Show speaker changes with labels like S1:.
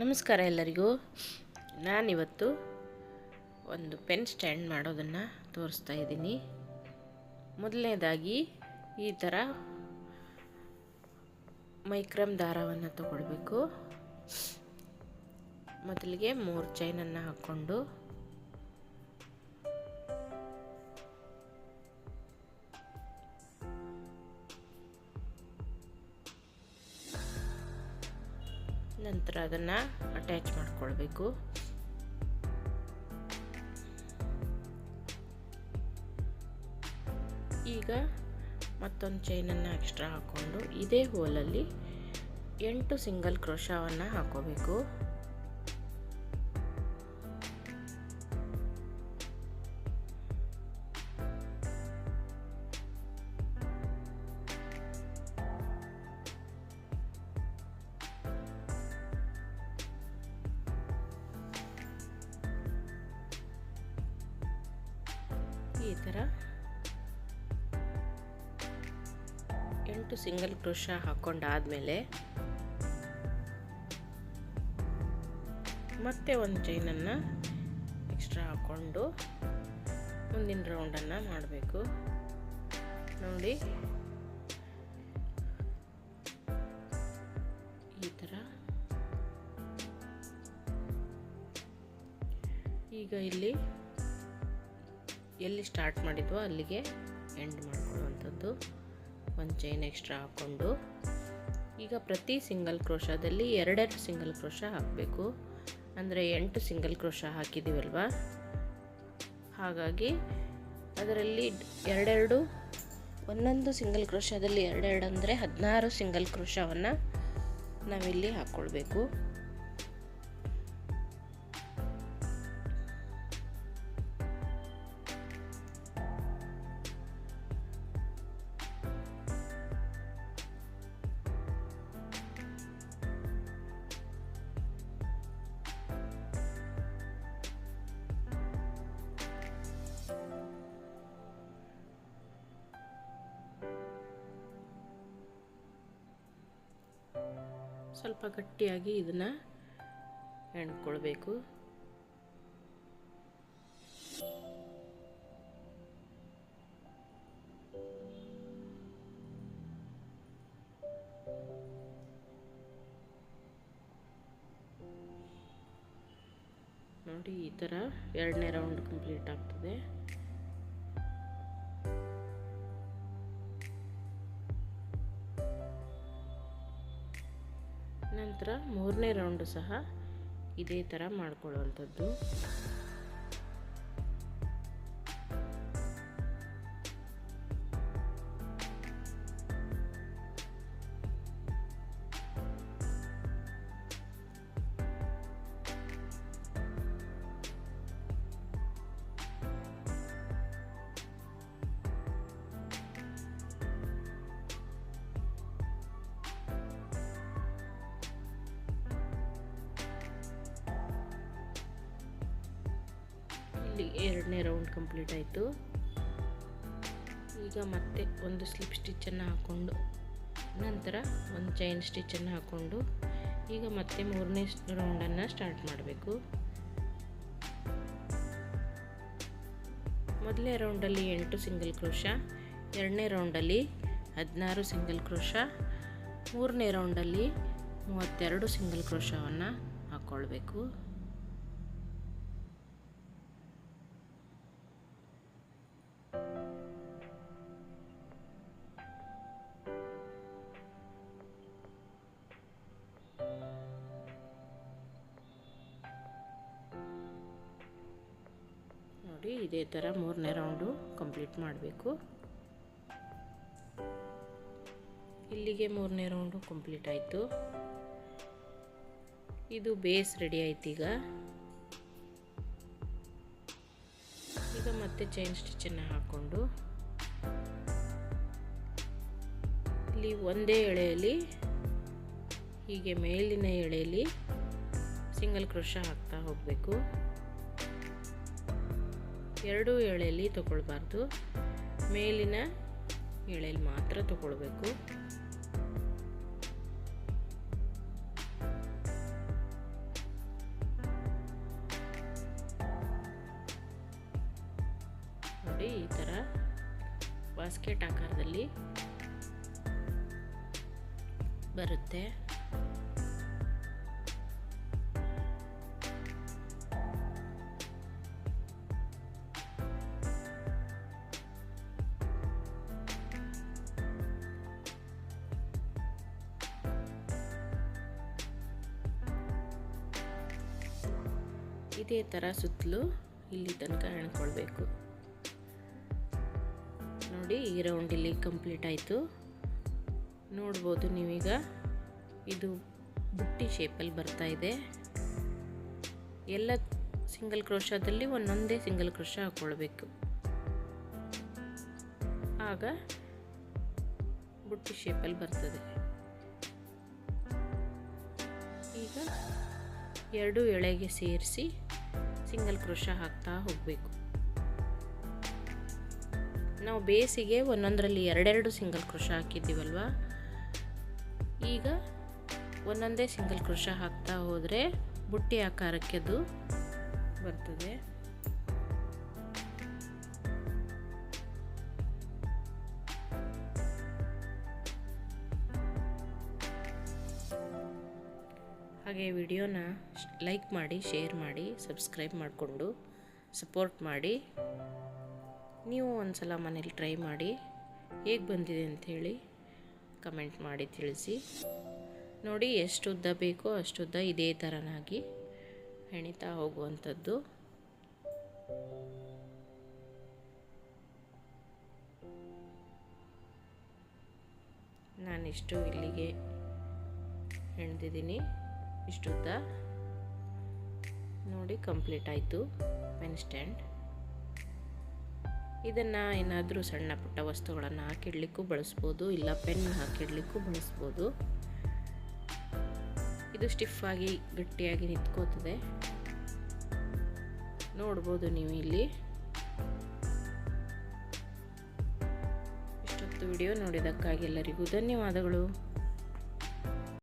S1: ನಮಸ್ಕಾರ ಎಲ್ಲರಿಗೂ. ನಾನಿವತ್ತು ಒಂದು ಪೆನ್ ಸ್ಟ್ಯಾಂಡ್ ಮಾಡೋದನ್ನು ತೋರಿಸ್ತಾ ಇದ್ದೀನಿ. ಮೊದಲನೇದಾಗಿ ಈ ಥರ ಮೈಕ್ರಮ್ ದಾರವನ್ನು ತಗೊಳ್ಬೇಕು. ಮೊದಲಿಗೆ 3 ಚೈನನ್ನು ಹಾಕ್ಕೊಂಡು ನಂತರ ಅದನ್ನು ಅಟ್ಯಾಚ್ ಮಾಡಿಕೊಳ್ಬೇಕು. ಈಗ ಮತ್ತೊಂದು ಚೈನನ್ನು ಎಕ್ಸ್ಟ್ರಾ ಹಾಕ್ಕೊಂಡು ಇದೇ ಹೋಲಲ್ಲಿ 8 ಸಿಂಗಲ್ ಕ್ರೋಶಾವನ್ನು ಹಾಕೋಬೇಕು. ಈ ಥರ 8 ಸಿಂಗಲ್ ಕ್ರೋಶಾ ಹಾಕೊಂಡಾದ್ಮೇಲೆ ಮತ್ತೆ ಒಂದು ಚೈನನ್ನು ಎಕ್ಸ್ಟ್ರಾ ಹಾಕ್ಕೊಂಡು ಮುಂದಿನ ರೌಂಡನ್ನು ಮಾಡಬೇಕು. ನೋಡಿ, ಈ ಥರ. ಈಗ ಇಲ್ಲಿ ಎಲ್ಲಿ ಸ್ಟಾರ್ಟ್ ಮಾಡಿದ್ವೋ ಅಲ್ಲಿಗೆ ಎಂಡ್ ಮಾಡ್ಕೊಳ್ಳುವಂಥದ್ದು. ಒಂದು ಚೈನ್ ಎಕ್ಸ್ಟ್ರಾ ಹಾಕ್ಕೊಂಡು ಈಗ ಪ್ರತಿ ಸಿಂಗಲ್ ಕ್ರೋಶಾದಲ್ಲಿ 2 ಸಿಂಗಲ್ ಕ್ರೋಶಾ ಹಾಕಬೇಕು. ಅಂದರೆ 8 ಸಿಂಗಲ್ ಕ್ರೋಶಾ ಹಾಕಿದ್ದೀವಲ್ವ, ಹಾಗಾಗಿ ಅದರಲ್ಲಿ 2 ಒಂದೊಂದು ಸಿಂಗಲ್ ಕ್ರೋಶಾದಲ್ಲಿ 2 ಅಂದರೆ 16 ಸಿಂಗಲ್ ಕ್ರೋಶಾವನ್ನು ನಾವಿಲ್ಲಿ ಹಾಕ್ಕೊಳ್ಬೇಕು. ಸ್ವಲ್ಪ ಗಟ್ಟಿಯಾಗಿ ಇದನ್ನು ಎಣ್ಕೊಳ್ಬೇಕು. ನೋಡಿ, ಈ ಥರ 2ನೇ ರೌಂಡ್ ಕಂಪ್ಲೀಟ್ ಆಗ್ತದೆ. ನಂತರ 3ನೇ ರೌಂಡು ಸಹ ಇದೇ ಥರ ಮಾಡ್ಕೊಳ್ಳುವಂಥದ್ದು. ಇಲ್ಲಿ 2ನೇ ರೌಂಡ್ ಕಂಪ್ಲೀಟ್ ಆಯಿತು. ಈಗ ಮತ್ತೆ ಒಂದು ಸ್ಲಿಪ್ ಸ್ಟಿಚ್ಚನ್ನು ಹಾಕ್ಕೊಂಡು ನಂತರ ಒಂದು ಚೈನ್ ಸ್ಟಿಚ್ಚನ್ನು ಹಾಕ್ಕೊಂಡು ಈಗ ಮತ್ತೆ 3ನೇ ರೌಂಡನ್ನು ಸ್ಟಾರ್ಟ್ ಮಾಡಬೇಕು. ಮೊದಲನೇ ರೌಂಡಲ್ಲಿ 8 ಸಿಂಗಲ್ ಕ್ರೋಶಾ, 2ನೇ ರೌಂಡಲ್ಲಿ 16 ಸಿಂಗಲ್ ಕ್ರೋಶಾ, 3ನೇ ರೌಂಡಲ್ಲಿ 32 ಸಿಂಗಲ್ ಕ್ರೋಶಾವನ್ನು ಹಾಕ್ಕೊಳ್ಬೇಕು. ನೋಡಿ, ಇದೇ ಥರ 3ನೇ ರೌಂಡು ಕಂಪ್ಲೀಟ್ ಮಾಡಬೇಕು. ಇಲ್ಲಿಗೆ 3ನೇ ರೌಂಡು ಕಂಪ್ಲೀಟ್ ಆಯಿತು. ಇದು ಬೇಸ್ ರೆಡಿ ಆಯ್ತು. ಈಗ ಮತ್ತೆ ಚೈನ್ ಸ್ಟಿಚ್ಚನ್ನು ಹಾಕ್ಕೊಂಡು ಇಲ್ಲಿ ಒಂದೇ ಎಳೆಯಲ್ಲಿ ಹೀಗೆ ಮೇಲಿನ ಎಳೆಯಲ್ಲಿ ಸಿಂಗಲ್ ಕ್ರೋಶಾ ಹಾಕ್ತಾ ಹೋಗಬೇಕು. 2 ಎಳೆಯಲ್ಲಿ ತಗೊಳ್ಬಾರ್ದು, ಮೇಲಿನ ಎಳೆಯಲ್ಲಿ ಮಾತ್ರ ತಗೊಳ್ಬೇಕು. ನೋಡಿ ಈ ಥರ ಬಾಸ್ಕೆಟ್ ಆಕಾರದಲ್ಲಿ ಬರುತ್ತೆ. ಇದೇ ಥರ ಸುತ್ತಲೂ ಇಲ್ಲಿ ತನಕ ಎಣ್ಕೊಳ್ಬೇಕು. ನೋಡಿ ಈ ರೌಂಡ್ ಇಲ್ಲಿ ಕಂಪ್ಲೀಟ್ ಆಯಿತು. ನೋಡ್ಬೋದು ನೀವೀಗ ಇದು ಬುಟ್ಟಿ ಶೇಪಲ್ಲಿ ಬರ್ತಾ ಇದೆ. ಎಲ್ಲ ಸಿಂಗಲ್ ಕ್ರೋಶಾದಲ್ಲಿ ಒಂದೊಂದೇ ಸಿಂಗಲ್ ಕ್ರೋಶ ಹಾಕ್ಕೊಳ್ಬೇಕು, ಆಗ ಬುಟ್ಟಿ ಶೇಪಲ್ಲಿ ಬರ್ತದೆ. ಈಗ ಎರಡು ಎಳೆಗೆ ಸೇರಿಸಿ ಸಿಂಗಲ್ ಕ್ರೋಶ ಹಾಕ್ತಾ ಹೋಗಬೇಕು. ನಾವು ಬೇಸಿಗೆ ಒಂದೊಂದರಲ್ಲಿ ಎರಡೆರಡು ಸಿಂಗಲ್ ಕ್ರೋಶ ಹಾಕಿದ್ದೀವಲ್ವ, ಈಗ ಒಂದೊಂದೇ ಸಿಂಗಲ್ ಕ್ರೋಶ ಹಾಕ್ತಾ ಹೋದರೆ ಬುಟ್ಟಿ ಆಕಾರಕ್ಕೆ ಅದು ಬರ್ತದೆ. ಹಾಗೆ ವಿಡಿಯೋನ ಲೈಕ್ ಮಾಡಿ, ಶೇರ್ ಮಾಡಿ, ಸಬ್ಸ್ಕ್ರೈಬ್ ಮಾಡಿಕೊಂಡು ಸಪೋರ್ಟ್ ಮಾಡಿ. ನೀವು ಒಂದ್ಸಲ ಮನೇಲಿ ಟ್ರೈ ಮಾಡಿ ಹೇಗೆ ಬಂದಿದೆ ಅಂಥೇಳಿ ಕಮೆಂಟ್ ಮಾಡಿ ತಿಳಿಸಿ. ನೋಡಿ ಎಷ್ಟು ಉದ್ದ ಬೇಕೋ ಅಷ್ಟು ಉದ್ದ ಇದೇ ಥರನಾಗಿ ಹೆಣಿತಾ ಹೋಗುವಂಥದ್ದು. ನಾನಿಷ್ಟು ಇಲ್ಲಿಗೆ ಹೆಣ್ದಿದ್ದೀನಿ, ಇಷ್ಟು ಉದ್ದ. ನೋಡಿ ಕಂಪ್ಲೀಟ್ ಆಯಿತು ಪೆನ್ ಸ್ಟ್ಯಾಂಡ್. ಇದನ್ನು ಏನಾದರೂ ಸಣ್ಣ ಪುಟ್ಟ ವಸ್ತುಗಳನ್ನು ಹಾಕಿಡ್ಲಿಕ್ಕೂ ಬಳಸ್ಬೋದು, ಇಲ್ಲ ಪೆನ್ ಹಾಕಿಡ್ಲಿಕ್ಕೂ ಬಳಸ್ಬೋದು. ಇದು ಸ್ಟಿಫಾಗಿ ಗಟ್ಟಿಯಾಗಿ ನಿಂತ್ಕೋತದೆ. ನೋಡ್ಬೋದು ನೀವು ಇಲ್ಲಿ. ಇಷ್ಟೊತ್ತು ವಿಡಿಯೋ ನೋಡಿದ್ದಕ್ಕಾಗಿ ಎಲ್ಲರಿಗೂ ಧನ್ಯವಾದಗಳು.